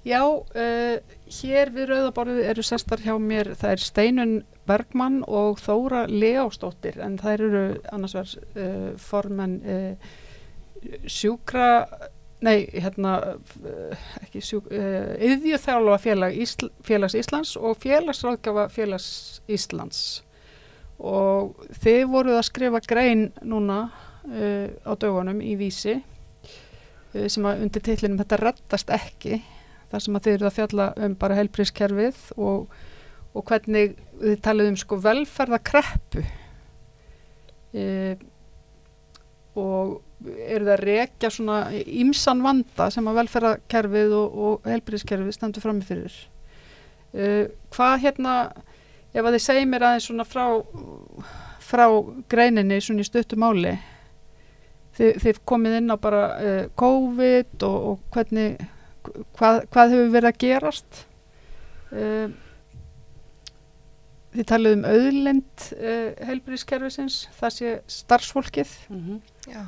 Já, hér við Rauðaborðið eru sestar hjá mér, það Steinunn Bergmann og Þóra Leósdóttir, en þær eru annars vegar formenn Iðjuþjálfa félags Íslands og félagsráðgjafa félags Íslands. Og þið voruð að skrifa grein núna á dögunum í Vísi sem að undir titlinum Þetta reddast ekki, þar sem að þið eruð að fjalla bara heilbrigðiskerfið og hvernig þið talið sko velferðarkreppu og eruð að rekja svona ýmsan vanda sem að velferðarkerfið og heilbrigðiskerfið stendur frammi fyrir. Hvað ef að þið segir mér aðeins svona frá greininni svona í stuttu máli, þið komið inn á bara COVID og hvernig hvað hefur verið að gerast. Þið talið auðlind heilbrigðiskerfisins, það sé starfsfólkið. Já.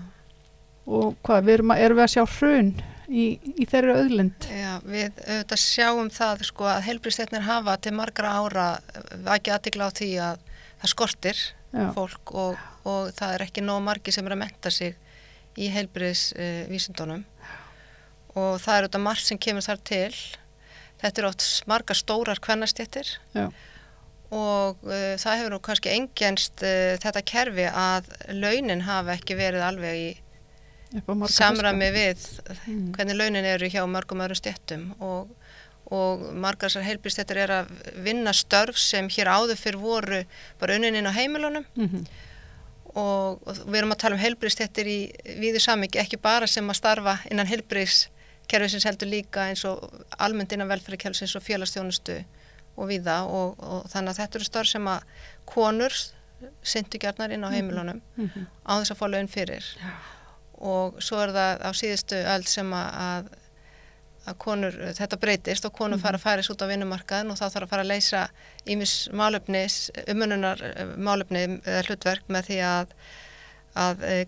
Og hvað, erum við að sjá hrun í þeirri auðlind? Já, við auðvitað sjáum það sko að heilbrigðisstéttir hafa til margra ára vakið athygli á því að það skortir fólk og það ekki nóg margir sem að mennta sig í heilbrigðisvísindunum. Og það auðvitað margt sem kemur þar til. Þetta oft margar stórar kvennastéttir og það hefur nú kannski einkennst þetta kerfi að launin hafa ekki verið alveg í samræmi við hvernig launin eru hjá mörgum öðrum stéttum og margar þessar heilbrigðisstéttir eru að vinna störf sem hér áður fyrr voru bara unnin inn á heimilunum. Og við erum að tala heilbrigðisstéttir í víðu samhengi, ekki bara sem að starfa innan heilbrigðiskerfisins heldur líka eins og almennt innan velferðarkerfisins og félagsþjónustu og víða og þannig að þetta eru störf sem að konur sinntu gjarnar inn á heimilunum á þess að fá laun fyrir. Og svo það á síðustu öld sem að konur, þetta breytist og konur fara að færis út á vinnumarkaðin og þá þarf að fara að leysa ýmis málefni, umönnunar málefni eða hlutverk með því að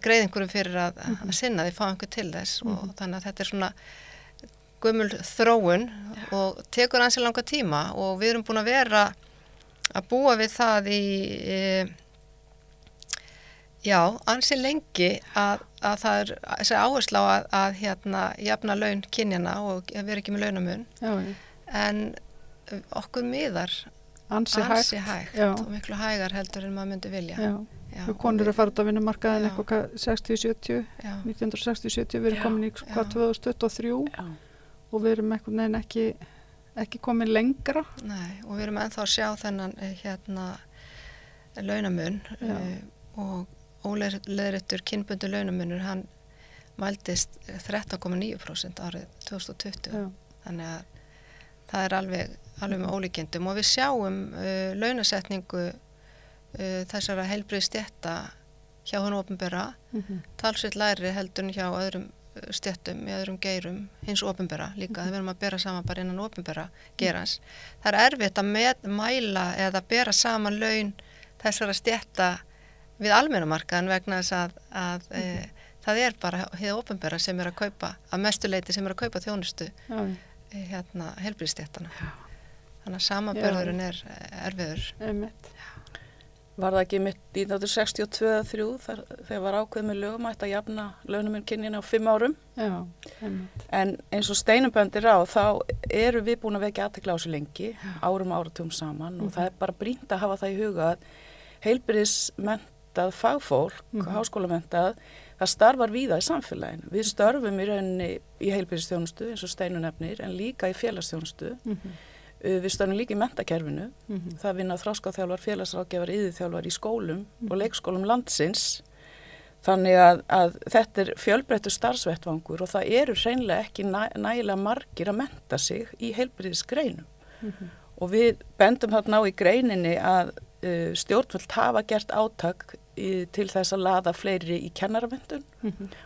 greiða einhverjum fyrir að sinna því, fá einhver til þess og þannig að þetta er svona gömul þróun og tekur ansi langa tíma og við erum búin að vera að búa við það ansi lengi að það er þessi áhersla á að jafna laun kynjanna og vera ekki með launamun. En okkur miðar ansi hægt og miklu hægar heldur en maður myndi vilja. Konur að fara út á vinnumarkaðin eitthvað 60-70, 1960-70, við erum komin í 2023 og við erum einhvern veginn ekki komin lengra. Nei, og við erum ennþá að sjá þennan launamun og óleiðréttur kynbundinn launamunur, hann mældist 13,9% árið 2020. Þannig að það er alveg með ólíkindum og við sjáum launasetningu þessara heilbrigðisstétta hjá hinu opinbera talsvert lægri heldur en hjá öðrum stéttum í öðrum geirum hins opinbera líka. Það verðum að bera saman bara innan opinbera geirans. Það er erfitt að mæla eða bera saman laun þessara stétta við almennumarkaðin vegna þess að það er bara hið opinbera sem að kaupa, að mestu leyti sem að kaupa þjónustu heilbrigðisstéttana. Þannig að samanburðurinn er erfiður. Var það ekki mitt 1962-3 þegar var ákveð með lögum að jafna launamun kynjanna á 5 árum? En eins og Steinunn bendir á þá eru við búin að vekja athygli á þessu lengi, áratugum saman og það er bara brýnt að hafa það í huga að heilbrigðismenntað fagfólk, háskólamenntað, það starfar víða í samfélaginu. Við störfum í rauninni í heilbrigðisþjónustu eins og Steinunn nefnir en líka í félagsþjónustu. Við störfum líka í menntakerfinu. Það vinna þroskaþjálfar, félagsráðgjafar, iðjuþjálfar í skólum og leikskólum landsins. Þannig að þetta er fjölbreyttur starfsvettvangur og það eru hreinlega ekki nægilega margir að mennta sig í heilbrigðisgreinum. Og við bendum þarna á í greininni að stjórnvöld hafa gert átak til þess að laða fleiri í kennaramenntun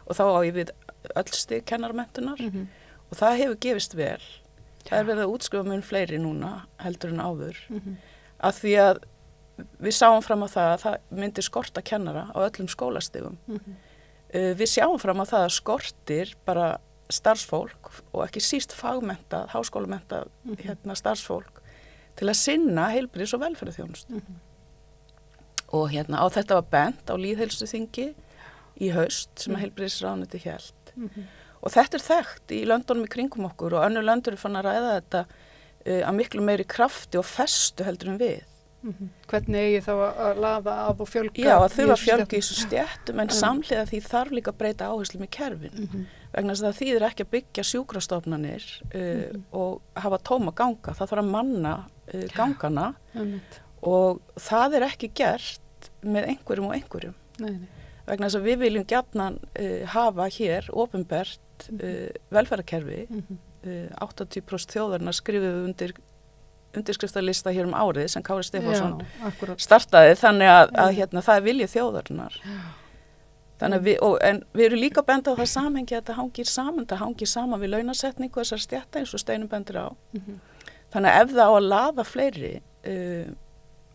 og þá á ég við öll stig kennaramentunar og það hefur gefist vel. Það er verið að útskrifa mun fleiri núna heldur en áður af því að við sáum fram á það að það myndi skorta kennara á öllum skólastigum. Við sjáum fram á það að skortir bara starfsfólk og ekki síst fagmentað, háskólamentað starfsfólk til að sinna heilbrigðis- og velferðarþjónustu. Og á þetta var bent á lýðheilsuþingi í haust sem að heilbrigðisráðuneytið hélt. Og þetta þekkt í löndunum í kringum okkur og önnur lönd eru fann að ræða þetta að miklu meiri krafti og festu heldur en við. Hvernig eigi þá að laða af og fjölga? Já, að þurfa að fjölga í þessu stéttum en samhliða því þarf líka að breyta áherslum í kerfinu. Vegna þess að það þýðir ekki að byggja sjúkrastofnanir og hafa tóma ganga. Það þarf að manna gangana og það ekki gert með einhverjum og einhverjum. Vegna þess að við viljum gjarnan hafa hér opinbert velferðarkerfi. 80% þjóðarinnar skrifuðu undirskriftarlista hér árið sem Kári Stefánsson startaði, þannig að það vilji þjóðarinnar. Þannig að en við erum líka benda á það samhengi að það hangir saman við launasetningu þessar stétta eins og Steinunn bendir á. Þannig að ef það á að laða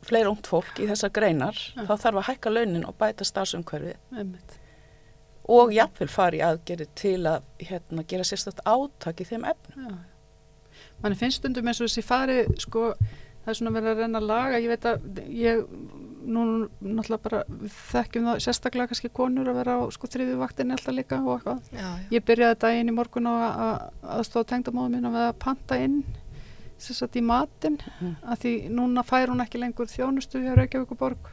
fleira ungt fólk í þessar greinar, þá þarf að hækka launin og bæta starfsumhverfið. Og jafnvel fara í aðgerðir til að gera sérstakt átak í þeim efnum. Manni finnst stundum eins og þessi fari, það svona verið að reyna að laga, ég veit að nú náttúrulega bara þekkjum það sérstaklega kannski konur að vera á þriðju vaktinni alltaf líka og eitthvað. Ég byrjaði daginn í morgun að aðstofa tengdamóður mín að panta inn í matinn, að því núna fær hún ekki lengur þjónustu hjá Reykjavíkurborg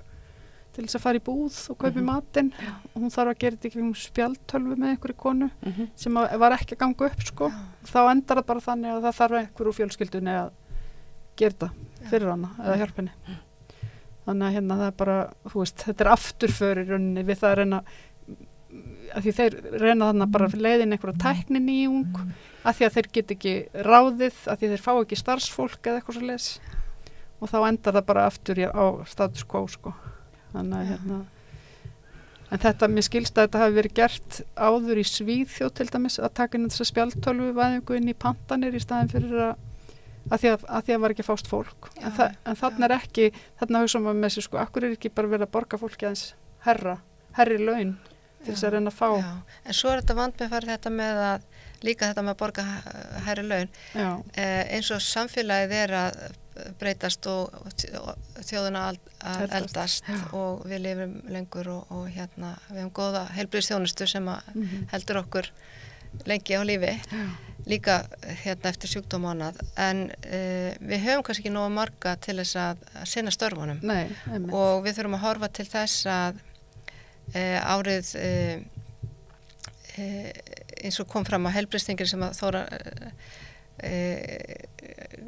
til þess að fara í búð og kaupi matinn og hún þarf að gera þetta í spjaldtölvu með einhverju konu sem var ekki að ganga upp þá endar það bara þannig að það þarf einhver úr fjölskyldunni að gera þetta fyrir hana eða hjálpa henni. Þannig að það bara, þetta afturför í rauninni við það að reyna að því þeir reyna þannig bara leiðin einhverja tækninýjung að því að þeir get ekki ráðið, að því þeir fá ekki starfsfólk eða eitthvað svo leis og þá endar það bara aftur á status quo Þannig að en þetta, mér skilst að þetta hafi verið gert áður í Svíþjóð til dæmis að taka inn þessa spjaldtölvu væðingu inn í pantanir í staðin fyrir að því að var ekki fást fólk. En þarna ekki, þarna hugsa maður með sér akkur ekki bara verið að borga fólki aðeins herri laun til þess að reyna að fá. En svo þetta vandmeðfarið þetta með að líka þetta með að borga herri laun. Eins og samfélagið að breytast og þjóðina að eldast og við lifum lengur og við hefum góða heilbrigðisþjónustu sem heldur okkur lengi á lífi líka eftir sjúkdómannað en við höfum kannski ekki nógu marga til þess að sinna störfunum og við þurfum að horfa til þess að árið eins og kom fram á heilbrigðisþinginu sem að Þóra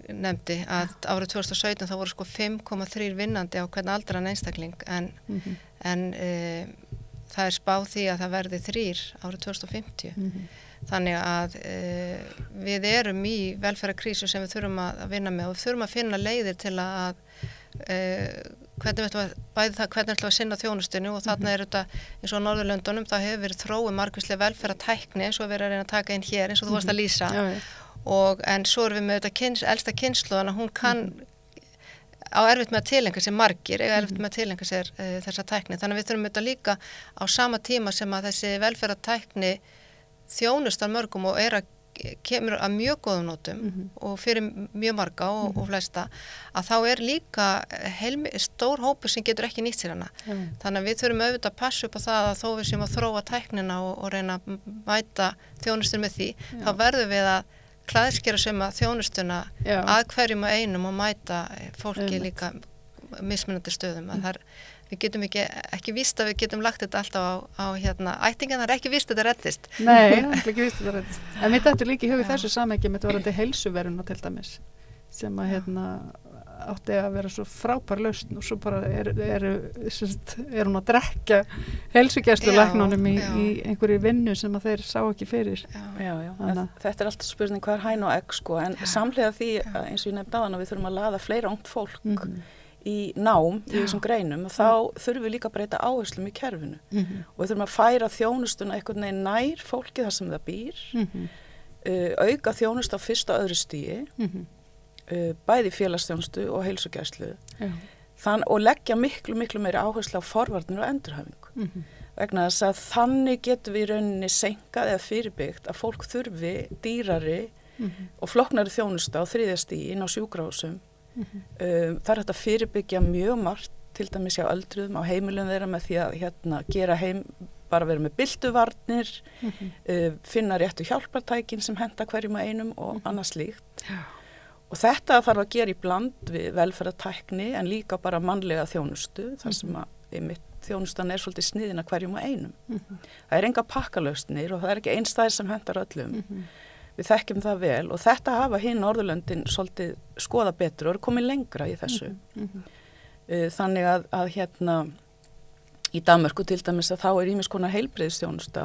nefndi að árið 2017 þá voru 5,3 vinnandi á hvern aldran einstakling en það spáð því að það verði 3 árið 2050 þannig að við erum í velferðarkrísu sem við þurfum að vinna með og við þurfum að finna leiðir til að hvernig ætlum við að sinna þjónustunni og þarna þetta eins og á Norðurlöndunum það hefur verið þróuð margvísleg velferðartækni eins og við erum að reyna að taka inn hér eins og þú varst að lýsa en svo erum við með þetta elsta kynslóðan að hún kann á erfitt með að tilengja sér margir erfitt með að tilengja sér þessa tækni þannig að við þurfum þetta líka á sama tíma sem að þessi velferðartækni þjónustar mörgum og kemur að mjög góðum nótum og fyrir mjög marga og flesta að þá líka stór hópur sem getur ekki nýtt sér hana þannig að við þurfum auðvitað að passa upp á það að þó við sem að þróa tæknina og reyna að mæta þjónustur með því þá verðum við að klæðskera sem að þjónustuna að hverjum og einum og mæta fólki líka mismunandi stöðum að við getum ekki víst að við getum lagt þetta alltaf á ættingan, það ekki víst að þetta reddist. Nei, ekki víst að þetta reddist. En við þetta líka í hugi þessu samhengi með þetta varandi heilsuveruna til dæmis sem að átti að vera svo frábær lausn og svo bara er hún að drekka heilsugæslulæknunum í einhverju vinnu sem að þeir sá ekki fyrir. Já. Þetta alltaf spurning hvað hæn og egg en samhliða því eins og ég nefndi áðan að við þurfum að laða fleira ungt fólk í nám í þessum greinum og þá þurfum við líka að breyta áherslum í kerfinu og við þurfum að færa þjónustuna einhvern veginn nær fólki þar sem það býr auka þjónustu á fyrsta og öðru stigi bæði félagsþjónustu og heilsugæslu og leggja miklu meiri áherslu á forvarnir og endurhæfingu. Vegna þess að þannig getum við í rauninni senkað eða fyrirbyggt að fólk þurfi dýrari og flóknari þjónustu á 3. stigi inn á sjúkrahúsum. Það er hægt að fyrirbyggja mjög margt, til dæmis hjá öldruðum á heimilum þeirra með því að gera bara vera með byltuvarnir, finna réttu hjálpartækin sem henta hverjum að einum og annað slíkt. Og þetta þarf að gera í bland við velferðartækni en líka bara mannlega þjónustu, þar sem þjónustan er svolítið sniðin að hverjum að einum. Það er enga pakkalausnir og það er ekki einstæðir sem hentar öllum. Við þekkjum það vel og þetta hafa hinn Norðurlöndin svolítið skoða betur og eru komið lengra í þessu. Þannig að í Danmörku til dæmis að þá er ýmiss konar heilbrigðisþjónusta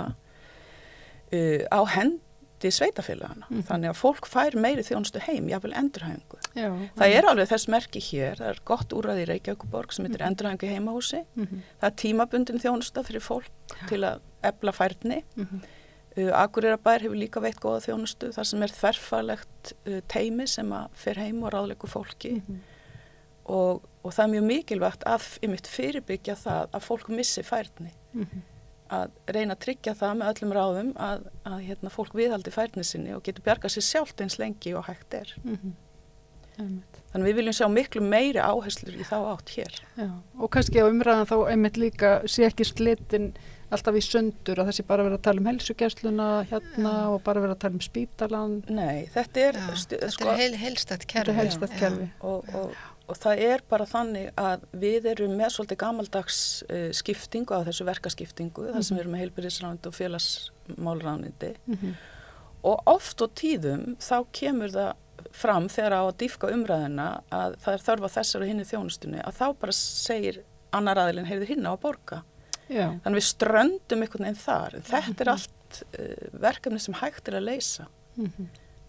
á hendi sveitafélagana. Þannig að fólk fær meiri þjónustu heim, jafnvel endurhæfingu. Það er alveg þess merki hér, það er gott úrræði í Reykjavíkurborg sem heitir endurhæfingu í heimahúsi. Það er tímabundin þjónusta fyrir fólk til að efla færni. Akureyrarbær hefur líka veitt góða þjónustu, þar sem er þverfaglegt teymi sem að fer heim og ráðleikur fólki. Og það er mjög mikilvægt að fyrirbyggja það að fólk missi færni. Að reyna að tryggja það með öllum ráðum að fólk viðhaldi færni sinni og getur bjargað sér sjálft eins lengi og hægt er. Þannig við viljum sjá miklu meiri áherslur í þá átt hér. Já. Og kannski á umræðan þá einmitt líka sé ekki slitin alltaf í sundur að þessi bara verið að tala um heilsugæsluna og bara verið að tala um spítalan. Nei, þetta er heilstætt kerfi. Og það er bara þannig að við erum með svolítið gamaldags skiptingu á þessu verkaskiptingu, þar sem við erum með heilbrigðisráðuneyti og félagsmálaráðuneyti. Og oft og tíðum þá kemur það fram þegar á að dýpka umræðina að það er þörf á þessar og hinni þjónustunni, að þá bara segir annar aðilinn heyrðu hinn á að borga. Þannig við ströndum einhvern veginn þar. Þetta er allt verkefni sem hægt er að leysa.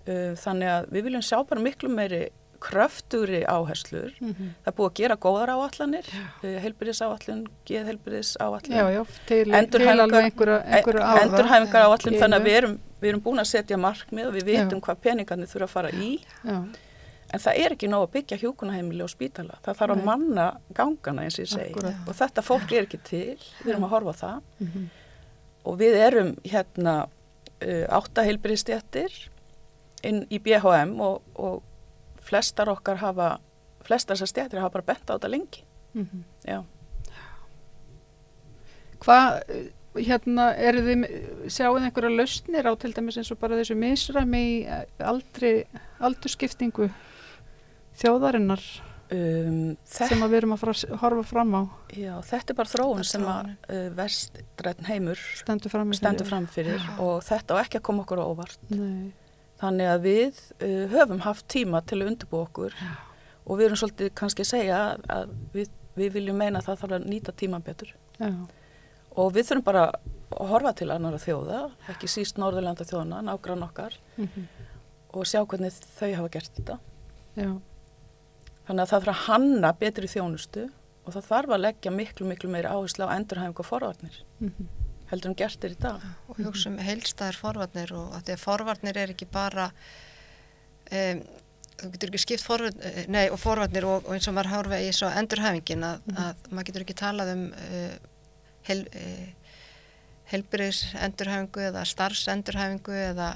Þannig að við viljum sjá bara miklu meiri kröftugri áherslur. Það er búið að gera góðar áætlanir, heilbrigðisáætlun, geðheilbrigðisáætlun, endurhæfingar áætlun, þannig að við erum búin að setja markmið og við vitum hvað peningarnir þurfa að fara í. En það er ekki nóg að byggja hjúkrunarheimili og spítala. Það þarf að manna gangana eins og ég segi. Og þetta fólk er ekki til, við erum að horfa á það. Og við erum 8 heilbrigðisstéttir inn í BHM og flestar þessar stéttir hafa bara bent á þetta lengi. Hvað, sjáuð einhverja lausnir á til dæmis eins og bara þessu misræmi í aldursskiptingu þjóðarinnar sem við erum að horfa fram á? Já, þetta er bara þróun sem að vestrænn heimur stendur fram fyrir og þetta á ekki að koma okkur á óvart. Nei. Þannig að við höfum haft tíma til að undirbúa okkur og við erum svolítið kannski að segja að við viljum meina að það þarf að nýta tíman betur. Og við þurfum bara að horfa til annarra þjóða, ekki síst Norðurlanda þjóðana, nágrann okkar, og sjá hvernig þau hafa gert þetta. Þannig að það þarf að hanna betri þjónustu og það þarf að leggja miklu meiri áherslu á endurhæfingu og forvarnir. Heldur gert í dag. Og hugsa heilstæðar forvarnir og að því að forvarnir er ekki bara þú getur ekki skipt forvarnir og eins og maður horfa í svo endurhæfingin að maður getur ekki talað um heilbrigðis endurhæfingu eða starfsendurhæfingu eða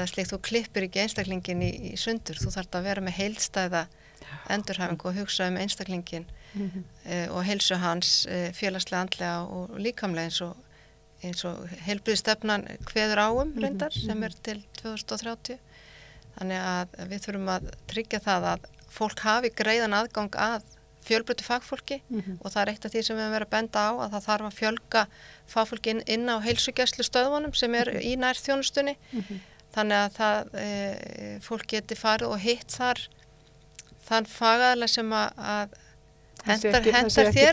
slíkt, þú klippir ekki einstaklingin í sundur, þú þarft að vera með heilstæða endurhæfingu og hugsa um einstaklingin og heilsu hans félagslega, andlega og líkamlega eins og heilbrigðisstefnan kveður reyndar sem er til 2030. Þannig að við þurfum að tryggja það að fólk hafi greiðan aðgang að fjölbreyttu fagfólki og það er eitt af því sem við höfum verið að benda á að það þarf að fjölga fagfólki inn á heilsugæslustöðvunum sem er í nærþjónustunni. Þannig að fólk geti farið og hitt þar þann fagaðilega sem að hentar þér,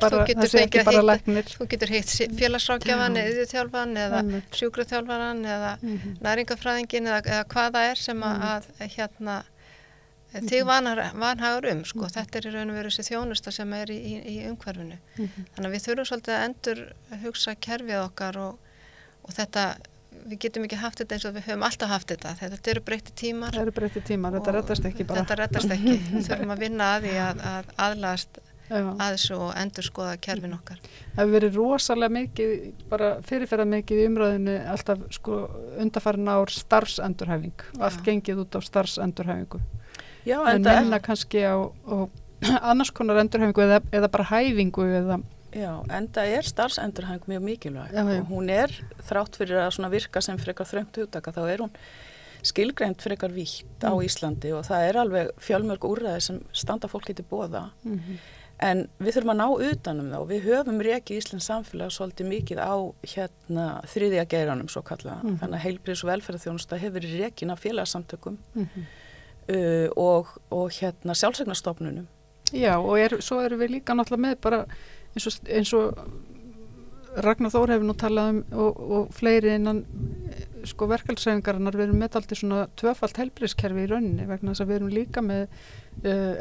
þú getur hitt félagsráðgjafan eða iðjuþjálfan eða sjúkraþjálfaran eða næringafræðingin eða hvað það er sem að þig vanhagur sko. Þetta er í raun og veru þessi þjónusta sem er í umhverfinu. Þannig að við þurfum svolítið að endur hugsa kerfið okkar og þetta við getum ekki haft þetta eins og við höfum alltaf haft þetta eru breytti tímar þetta reddast ekki bara við þurfum að vinna að því að aðlast að þessu og endur skoða kerfin okkar. Það hefur verið rosalega mikið, bara fyrirferðað mikið í umræðinu alltaf sko undanfarin ár starfsendurhæfing, allt gengið út á starfsendurhæfingu. Já, en menna kannski á annars konar endurhæfingu eða bara hæfingu eða... Já, en það starfsendurhæfing mjög mikilvæg og hún þrátt fyrir að svona virka sem frekar þröngt hugtaka, þá hún skilgreind frekar vítt á Íslandi og það alveg fjölmörg úrræði sem standa fólki til boða. En við þurfum að ná utanum það og við höfum rekið Íslands samfélag svolítið mikið á þriðja geiranum svo kallaða. Þannig að heilbrigðis- og velferðarþjónusta hefur verið rekin af félagasamtökum og sjálfseignarstofnunum. Já, og svo erum við líka náttúrulega með bara eins og Ragnar Þór hefur nú talað og fleiri innan sko verkefælshreyfingarinnar, við erum með dálítið svona tvöfalt heilbrigðiskerfi í rauninni vegna þess að við erum líka með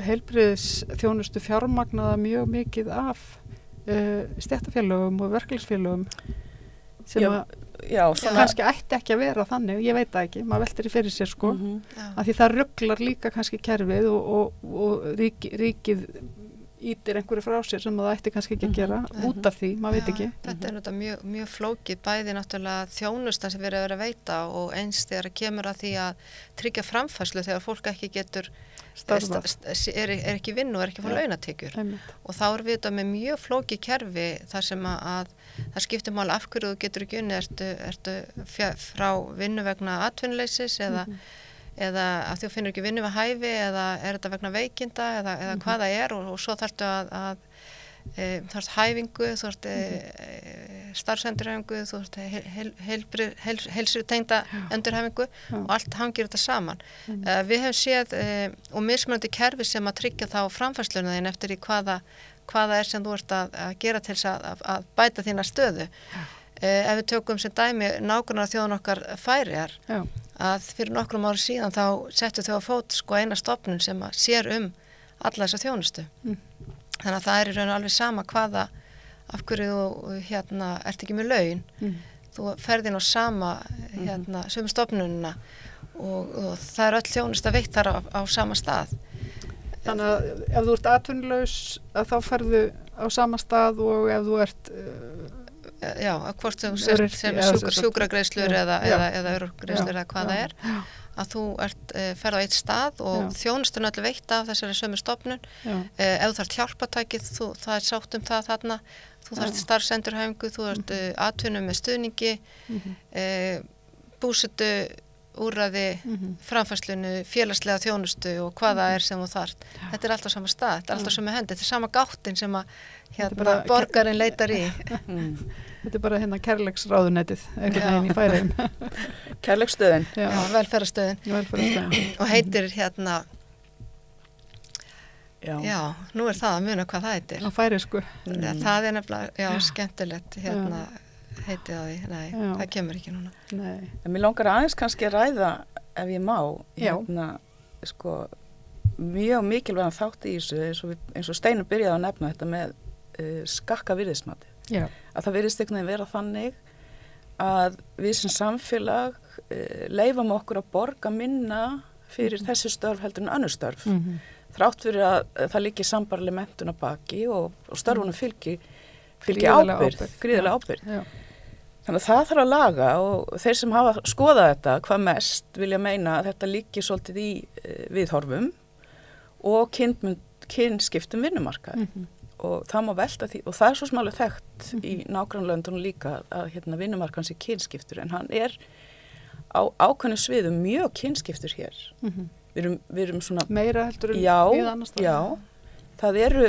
heilbrigðisþjónustu fjármagnaða mjög mikið af stéttarfélögum og verkefælsfélögum sem kannski ætti ekki að vera þannig, ég veit það ekki, maður veltir í fyrir sér sko, af því það ruglar líka kannski kerfið og ríkið ítir einhverju frá sér sem það ætti kannski ekki að gera út af því, maður veit ekki. Þetta náttúrulega mjög flókið, bæði náttúrulega þjónustan sem við erum að veita og eins þegar kemur að því að tryggja framfærslu þegar fólk ekki getur ekki vinnu og ekki fá launatekjur. Og þá erum við þetta með mjög flókið kerfi þar sem að það skiptir máli af hverju þú getur ekki unni, ertu frá vinnu vegna atvinnuleysis eða að þú finnur ekki vinnu við hæfi eða þetta vegna veikinda eða hvað það og svo þarftu að þarft hæfingu, þú ert starfsendurhæfingu, þú ert heilsutengda endurhæfingu og allt hangir þetta saman. Við hefum séð og mismunandi kerfi sem að tryggja þá framfærsluna þín eftir í hvaða sem þú ert að gera til þess að bæta þína stöðu. Ef við tökum sem dæmi nágrannar þjóðan okkar Færeyjar, að fyrir nokkrum ári síðan þá settu þau á fót sko eina stofnun sem að sér alla þessa þjónustu. Þannig að það í raun og alveg sama af hverju þú ert ekki með laun, þú ferð inn á sömu stofnunina og það öll þjónusta veitt þar á sama stað. Þannig að ef þú ert atvinnulaus þá ferðu á sama stað og ef þú ert hvort þú sem sjúkragreiðslur eða örorkugreiðslur eða hvað það að þú ferð á eitt stað og þjónustun öll veitt af þessari sömu stofnun. Ef þú þarft hjálpatækið, það sátt það þarna, þú þarft starfsendurhæfingu, þú ert atvinnu með stuðningi, búsetu úrræði, framfærslunu, félagslega þjónustu og hvað það sem þú þarft. Þetta alltaf sama stað, þetta alltaf sama hendi, þetta sama gáttin sem að borgarinn leitar í. Þetta bara kærleiksráðunetið, einhvern veginn í Færeyjum. Kærleiksstöðin. Já, velferðarstöðin. Og heitir já, nú það að muna hvað það heitir. Á færeysku. Það nefnilega, skemmtilegt heitið á því, það kemur ekki núna. Nei. En mér langar aðeins kannski að ræða, ef ég má, mjög mikilvægan þátt í þessu, eins og Steinunn byrjaði að nefna þetta með skakka virðismati. Að það virðist einhvern veginn vera þannig að við sem samfélag leyfum okkur að borga minna fyrir þessi störf heldur en önnur störf. Þrátt fyrir að það liggi sambarleg menntun að baki og störfunum fylgi gríðarlega ábyrgð. Þannig að það þarf að laga og þeir sem hafa skoðað þetta hvað mest vilja meina að þetta liggi svolítið í viðhorfum og kynskiptum vinnumarkaði. Og það má velta því, og það svo sem alveg þekkt í nágrannalöndunum líka að vinnumarkaðan sé kynskiptur, en hann á ákveðnum sviðum mjög kynskiptur hér. Við erum svona meira heldur en við annars staðar. Já, það eru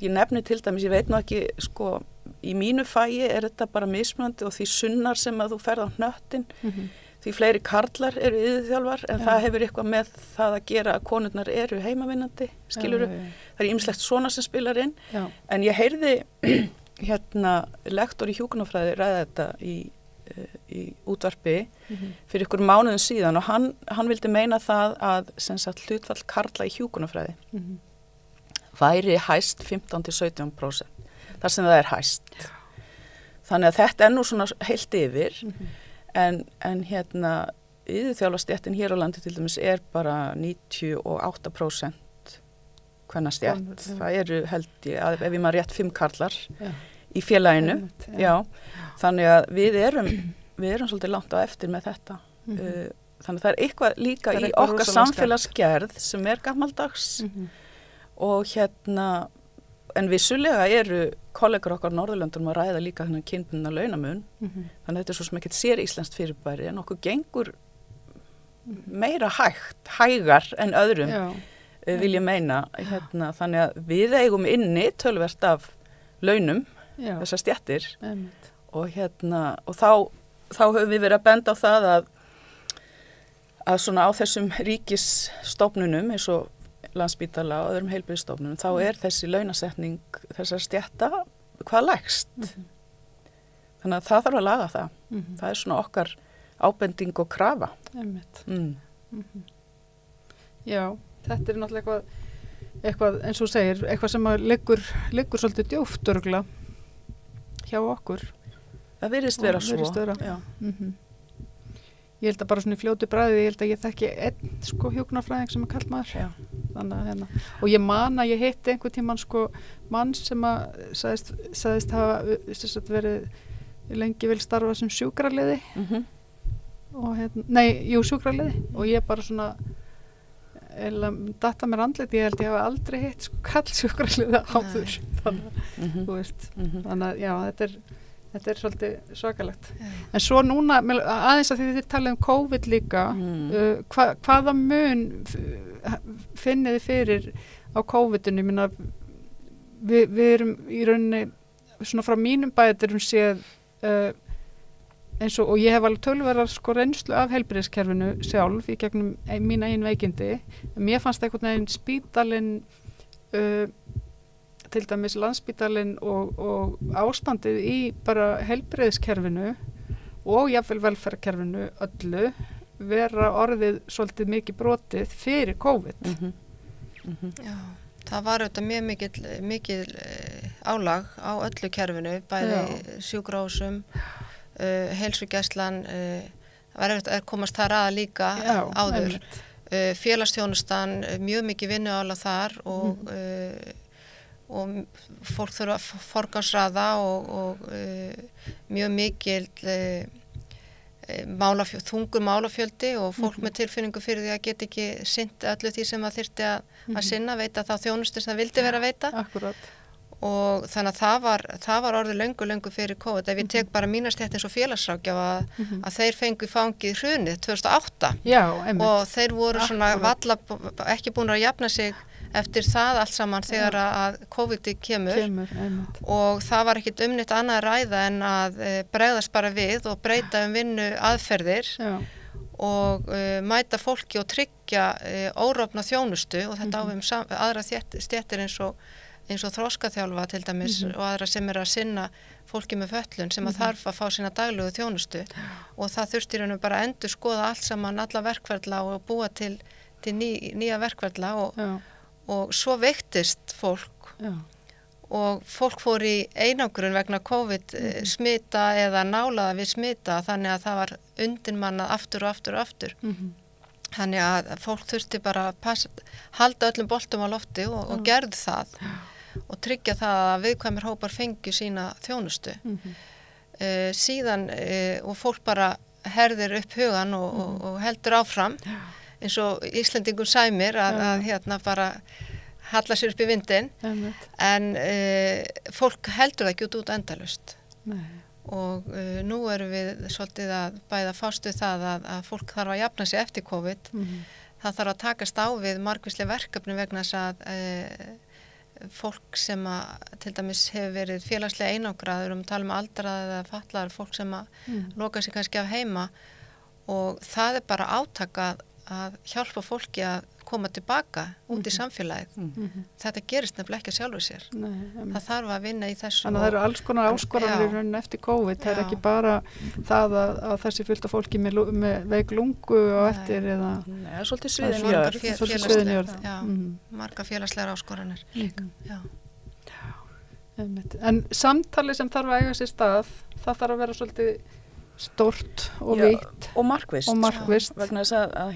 ég nefni til dæmis, ég veit nú ekki í mínu fagi þetta bara mismunandi og því sunnar sem að þú ferð á hnöttin, því fleiri karlar eru iðjuþjálfar, en það hefur eitthvað með það að gera að konurnar eru heimavinnandi, skilurðu. Það er ýmislegt svona sem spilar inn. En ég heyrði lektor í hjúkrunarfræði ræða þetta í útvarpi fyrir ykkur mánuðum síðan og hann vildi meina það að hlutfall karla í hjúkrunarfræði væri hæst 15-17%. Þar sem það er hæst. Þannig að þetta nú svona heilt yfir, en iðjuþjálfarstéttin hér á landi til dæmis bara 98% kvennastjætt. Það eru held ég að ef ég maður rétt 5 karlar í félaginu. Já. Þannig að við erum svolítið langt á eftir með þetta. Þannig að það eitthvað líka í okkar samfélagsgerð sem gammaldags og en vissulega eru kollegar okkar á Norðurlöndunum að ræða líka þennan kynbundna launamun. Þannig að þetta svo sem ekkert sér íslenskt fyrirbæri en okkur gengur meira hægar en öðrum vil ég meina. Þannig að við eigum inni töluvert af launum þessar stéttir og þá höfum við verið að benda á það að svona á þessum ríkisstofnunum eins og Landspítala og öðrum heilbrigðisstofnunum þá þessi launasetning þessar stétta hvað lægst. Þannig að það þarf að laga það. Það svona okkar ábending og krafa. Já, þetta náttúrulega eitthvað eins og segir, eitthvað sem liggur svolítið djúpt örugglega hjá okkur. Það virðist vera svo. Já. Ég held að bara svona í fljótu bragði, ég held að ég þekki einn hjúkrunarfræðing sem karlmaður. Þannig að og ég man að ég hitti einhvern tímann mann sem að sagðist hafa verið lengi vil starfa sem sjúkraliði og sjúkraliði og ég bara svona datta mér andlit, ég held ég hafa aldrei hitt karlsjúkraliði áður. Þannig að já, þetta er svolítið svakalegt. En svo núna, aðeins að þið talið COVID líka, hvaða mun finnið þið fyrir á COVID-inu? Ég meina, við erum í rauninni, svona frá mínum bæðurum séð, eins og ég hef alveg tölverðar reynslu af heilbrigðiskerfinu sjálf í gegnum mín eigin veikindi. Mér fannst einhvern veginn spítalinn, til dæmis Landspítalinn og ástandið í bara heilbrigðiskerfinu og jafnvel velferðarkerfinu öllu vera orðið svolítið mikið brotið fyrir COVID. Já, það var auðvitað mjög mikil álag á öllu kerfinu, bæði sjúkrahúsum, heilsugæslan, var auðvitað komast þar að líka áður. Félagsþjónustan, mjög mikið vinnuálag þar og fólk þurfa að forgangsraða og mjög mikil þungur málafjöldi og fólk með tilfinningu fyrir því að geta ekki sinnt öllu því sem það þyrfti að sinna, veita þá þjónustu sem það vildi vera að veita. Akkurat. Og þannig að það var orðið löngu fyrir COVID. Ef ég tek bara mínastétt eins og félagsráðgjafa að þeir fengu í fangið hrunið 2008 og þeir voru svona valla ekki búin að jafna sig eftir það allt saman þegar að COVID kemur og það var ekkit neitt annað að ræða en að bregðast bara við og breyta vinnu aðferðir og mæta fólki og tryggja órofna þjónustu og þetta aðra stéttir eins og þroskaþjálfa til dæmis og aðra sem að sinna fólki með fötlun sem að þarf að fá sína daglegu þjónustu og það þurfti raunum bara að endurskoða allt saman, alla verkferla og búa til nýja verkferla og svo veiktist fólk og fólk fór í einangrun vegna COVID smita eða nálaða við smita þannig að það var undirmannað aftur og aftur og aftur. Þannig að fólk þurfti bara að halda öllum boltum á lofti og gerðu það og tryggja það að viðkvæmir hópar fengju sína þjónustu. Síðan og fólk bara herðir upp hugan og heldur áfram eins og Íslendingum sæmir að bara halla sér upp í vindin en fólk heldur það ekki út endalaust og nú erum við svolítið að bæða fást við það að fólk þarf að jafna sig eftir COVID það þarf að takast á við margvísleg verkefni vegna þess að fólk sem að til dæmis hefur verið félagslega einangraður tala aldrað eða fatlaður fólk sem að loka sig kannski af heima og það bara átak að hjálpa fólki að koma tilbaka út í samfélagið. Þetta gerist nefnilega ekki sjálfur sér. Það þarf að vinna í þessu. Þannig að það eru alls konar áskoranir eftir COVID. Það er ekki bara það að þessi fullt af fólki með veik lungu og eftir eða... Nei, það er svolítið sviðinjörð. Já, marga félagslegar áskoranir. En samtali sem þarf að eiga sér stað, það þarf að vera svolítið stórt og vítt og markvisst vegna þess að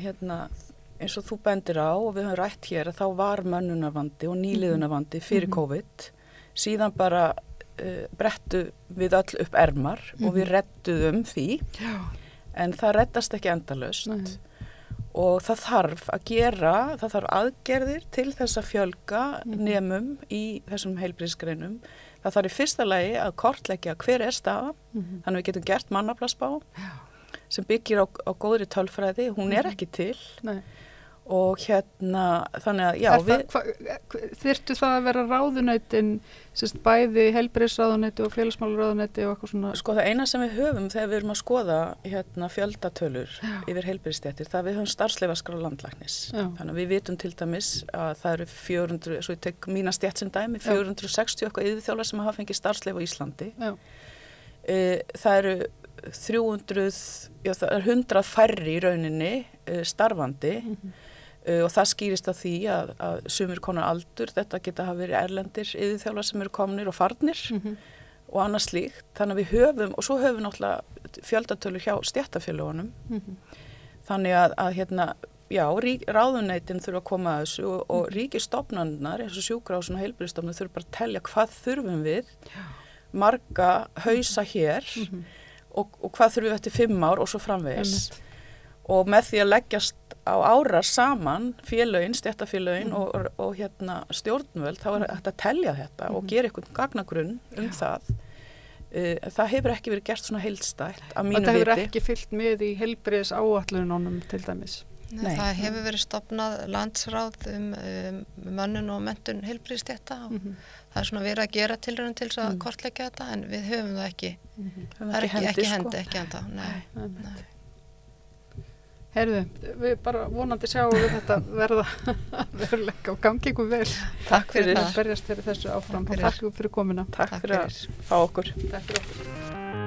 eins og þú bendir á og við höfum rætt hér að þá var mönnunarvandi og nýliðunarvandi fyrir COVID. Síðan bara brettu við öll upp ermar og við redduðum því, en það reddast ekki endalaust. Og það þarf aðgerðir til þess að fjölga nemum í þessum heilbrigðisgreinum. Það þarf í fyrsta lagi að kortleggja hver staðan, þannig við getum gert mannaflaspá sem byggir á góðri tölfræði, hún ekki til. Nei. Og þannig að, já, þyrftu það að vera ráðunautin, bæði heilbrigðisráðuneyti og félagsmálaráðuneyti og eitthvað svona? Sko það eina sem við höfum þegar við erum að skoða fjöldatölur yfir heilbrigðisstéttir, það við höfum starfsleyfaskrá landlæknis. Þannig að við vitum til dæmis að það eru 400, svo ég tek mína stétt sem dæmi, 460 eitthvað yfirþjálfar sem hafa fengið starfsleyf á Íslandi. Það eru 100 færri í rauninni starfandi. Og það skýrist af því að sumir konar aldur, þetta geta hafa verið erlendir yfirþjálfar sem eru komnir og farnir og annað slíkt. Þannig að við höfum, og svo höfum við náttúrulega fjöldatölur hjá stéttarfélögunum. Þannig að já, ráðuneytin þurfa að koma að þessu og ríkisstofnanirnar, eins og sjúkrahúsin og heilbrigðisstofnanir þurfa bara að telja hvað þurfum við, marga hausa hér og hvað þurfum við eftir 5 ár og svo framvegis. Og með því að leggjast á árar saman félögin, stéttarfélögin og stjórnvöld, þá hægt að telja þetta og gera einhvern gagnagrunn það. Það hefur ekki verið gert svona heildstætt að mínu viti. Það hefur ekki fylgt með í heilbrigðisáætlununum til dæmis. Nei. Það hefur verið stofnað landsráð mönnun og menntun heilbrigðisstétta og það svona verið að gera tilraun til þess að kortleggja þetta, en við höfum það ekki. Það er ekki hendi, ekki enda. Nei. Heyrðu, við bara vonandi sjáum við þetta verða veruleika og gangi ykkur vel. Takk fyrir að berjast fyrir þessu áfram og takk fyrir komuna. Takk fyrir að fá okkur. Takk fyrir okkur.